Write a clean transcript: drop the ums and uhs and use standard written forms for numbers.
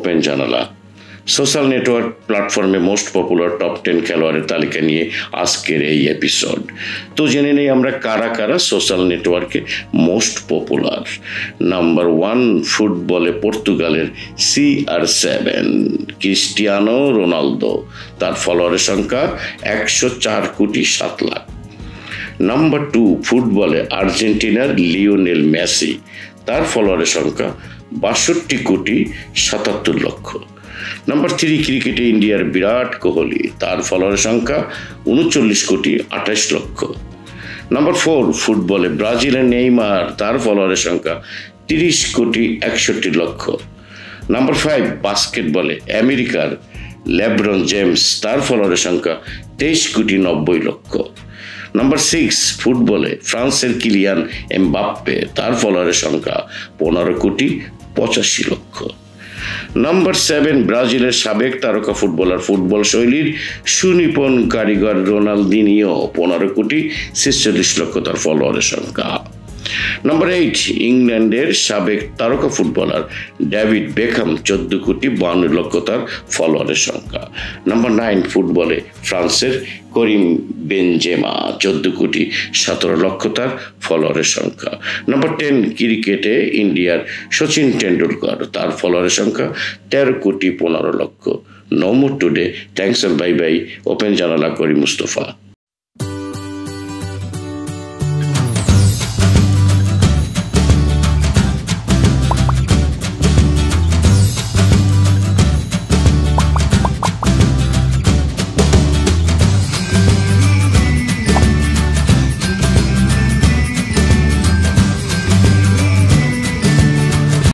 Open জানালা। Social network প্ল্যাটফর্মে most popular top 10 খেলোয়াড়ের তালিকা নিয়ে আজকের এই এপিসোড। তো জেনে নেই আমরা কারা কারা সোশ্যাল নেটওয়ার্কে মোস্ট পপুলার। নাম্বার 1, ফুটবলে পর্তুগালের CR7 ক্রিস্টিয়ানো রোনালদো, তার ফলোয়ারের সংখ্যা 104,7,00,000। নাম্বার 2, ফুটবলে আর্জেন্টিনার লিওনেল মেসি, তার ফলোয়ারের সংখ্যা 62,77,00,000। নাম্বার 3, ক্রিকেটে ইন্ডিয়ার বিরাট কোহলি, তার ফলোয়ারের সংখ্যা 39,28,00,000। নাম্বার 4, ফুটবলে ব্রাজিলের নেইমার, তার ফলোয়ারের সংখ্যা 30,61,00,000। নাম্বার 5, বাস্কেটবলে আমেরিকার লেব্রন জেমস, তার ফলোয়ারের সংখ্যা 23,90,00,000। নাম্বার 6, ফুটবলে ফ্রান্সের কিলিয়ান এমবাপ্পে, তার ফলোয়ারের সংখ্যা 15,85,00,000। নাম্বার 7, ব্রাজিলের সাবেক তারকা ফুটবলার, ফুটবল শৈলীর সুনিপুণ কারিগর রোনালদিনিও, 15,46,00,000 তার ফলোয়ারের সংখ্যা। নাম্বার 8, ইংল্যান্ডের সাবেক তারকা ফুটবলার ডেভিড বেকহাম, 14,52,00,000 তার ফলোয়ারের সংখ্যা। নাম্বার 9, ফুটবলে ফ্রান্সের করিম বেনজেমা, 14,17,00,000 তার ফলোয়ারের সংখ্যা। নাম্বার 10, ক্রিকেটে ইন্ডিয়ার সচিন টেন্ডুলকর, তার ফলোয়ারের সংখ্যা 13,15,00,000। No more today, thanks and bye bye. Open জানালা করি মুস্তফা।